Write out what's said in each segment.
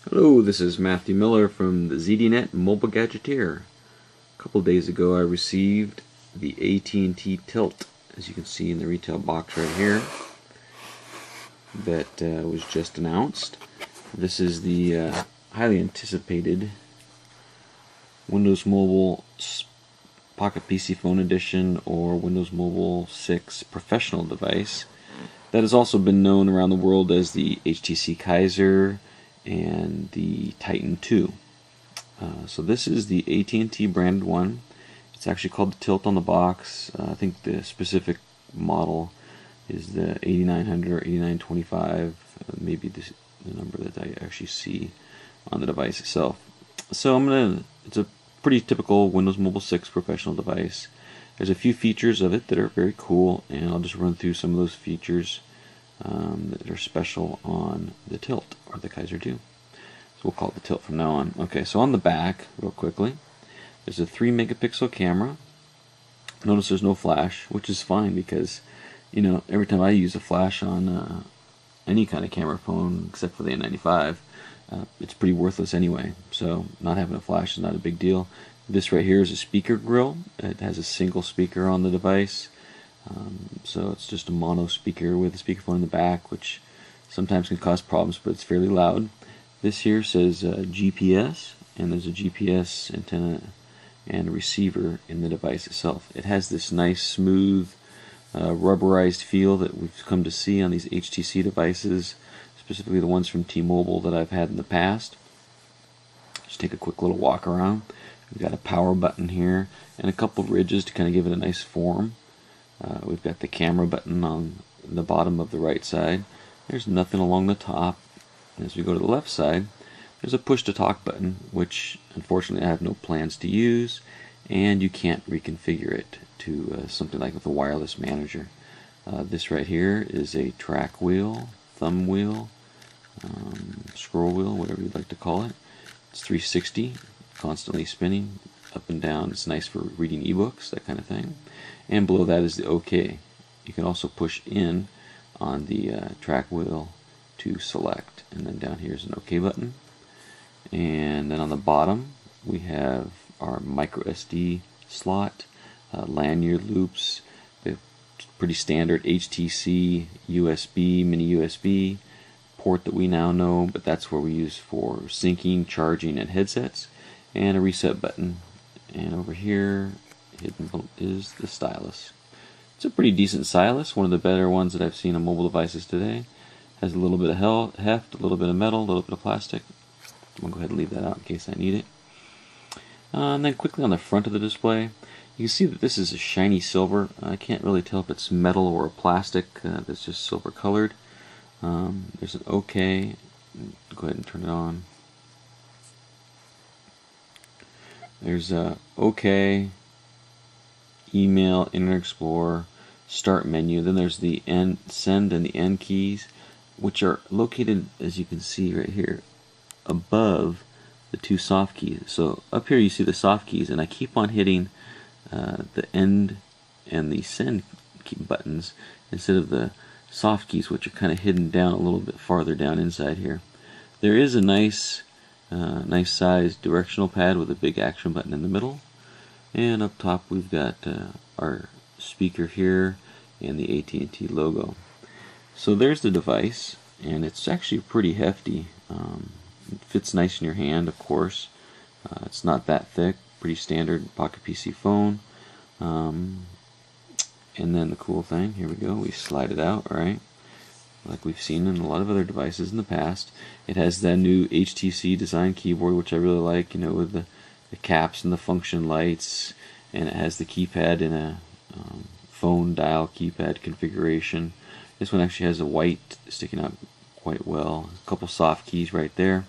Hello, this is Matthew Miller from the ZDNet Mobile Gadgeteer. A couple days ago I received the AT&T Tilt, as you can see in the retail box right here, that was just announced. This is the highly anticipated Windows Mobile Pocket PC Phone Edition or Windows Mobile 6 professional device that has also been known around the world as the HTC Kaiser and the TyTN II. So this is the AT&T branded one. It's actually called the Tilt on the box. I think the specific model is the 8900 or 8925, maybe the number that I actually see on the device itself. So it's a pretty typical Windows Mobile 6 professional device. There's a few features of it that are very cool, and I'll just run through some of those features that are special on the Tilt, or the Kaiser II. So we'll call it the Tilt from now on. Okay, so on the back, real quickly, there's a 3 megapixel camera. Notice there's no flash, which is fine because, you know, every time I use a flash on any kind of camera phone, except for the N95, it's pretty worthless anyway. So not having a flash is not a big deal. This right here is a speaker grill. It has a single speaker on the device. So it's just a mono speaker with a speakerphone in the back, which sometimes can cause problems, but it's fairly loud. This here says GPS, and there's a GPS antenna and a receiver in the device itself. It has this nice, smooth, rubberized feel that we've come to see on these HTC devices, specifically the ones from T-Mobile that I've had in the past. Just take a quick little walk around. We've got a power button here and a couple ridges to kind of give it a nice form. We've got the camera button on the bottom of the right side. There's nothing along the top. As we go to the left side, there's a push to talk button, which unfortunately I have no plans to use, and you can't reconfigure it to something like with a wireless manager. This right here is a track wheel, thumb wheel, scroll wheel, whatever you'd like to call it. It's 360, constantly spinning up and down. It's nice for reading ebooks, that kind of thing. And below that is the OK. You can also push in on the track wheel to select, and then down here is an OK button. And then on the bottom we have our micro SD slot, lanyard loops, the pretty standard HTC USB, mini USB port that we now know, but that's where we use for syncing, charging, and headsets, and a reset button. And over here hidden is the stylus. It's a pretty decent stylus, one of the better ones that I've seen on mobile devices today. Has a little bit of heft, a little bit of metal, a little bit of plastic. I'm going to go ahead and leave that out in case I need it. And then quickly on the front of the display, you can see that this is a shiny silver. I can't really tell if it's metal or plastic that's just silver colored. There's an OK. Go ahead and turn it on. There's a OK, email, Internet Explorer, start menu. Then there's the send and the end keys, which are located, as you can see right here, above the two soft keys. So up here you see the soft keys, and I keep on hitting the end and the send key buttons instead of the soft keys, which are kind of hidden down a little bit farther down inside here. There is a nice sized directional pad with a big action button in the middle, and up top we've got our speaker here and the AT&T logo. So there's the device, and it's actually pretty hefty. It fits nice in your hand, of course. It's not that thick, pretty standard pocket PC phone. And then the cool thing, here we go, we slide it out, right? Like we've seen in a lot of other devices in the past. It has that new HTC design keyboard, which I really like, you know, with the caps and the function lights, and it has the keypad in a phone dial keypad configuration. This one actually has a white sticking out quite well. A couple soft keys right there.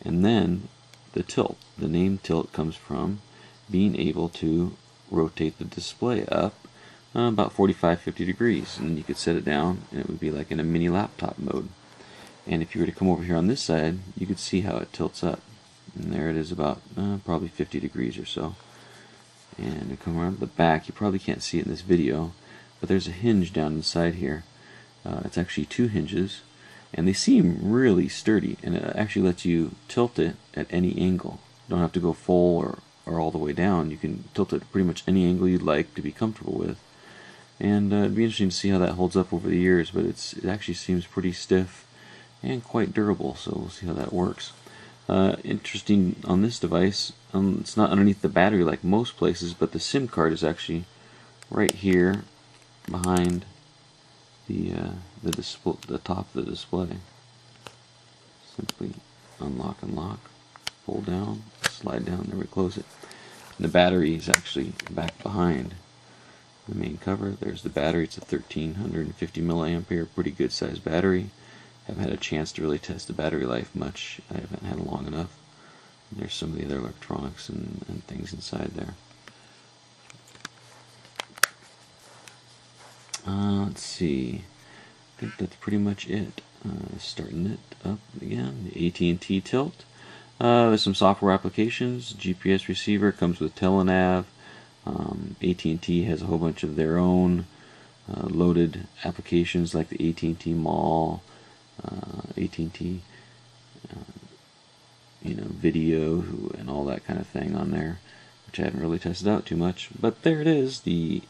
And then the tilt. The name Tilt comes from being able to rotate the display up about 45-50 degrees, and then you could set it down and it would be like in a mini laptop mode. And if you were to come over here on this side, you could see how it tilts up, and there it is, about probably 50 degrees or so. And to come around to the back, you probably can't see it in this video, but there's a hinge down inside here. It's actually two hinges, and they seem really sturdy, and it actually lets you tilt it at any angle. You don't have to go full or all the way down. You can tilt it pretty much any angle you'd like to be comfortable with. And it'd be interesting to see how that holds up over the years, but it actually seems pretty stiff and quite durable, so we'll see how that works. Interesting on this device, it's not underneath the battery like most places, but the SIM card is actually right here behind the top of the display. Simply unlock and lock, pull down, slide down, there we close it. And the battery is actually back behind the main cover. There's the battery. It's a 1350 milliampere, pretty good sized battery. Haven't had a chance to really test the battery life much. I haven't had it long enough. And there's some of the other electronics and things inside there. Let's see. I think that's pretty much it. Starting it up again. The AT&T Tilt. There's some software applications. GPS receiver comes with telenav. AT&T has a whole bunch of their own loaded applications like the AT&T Mall, AT&T video and all that kind of thing on there, which I haven't really tested out too much. But there it is, the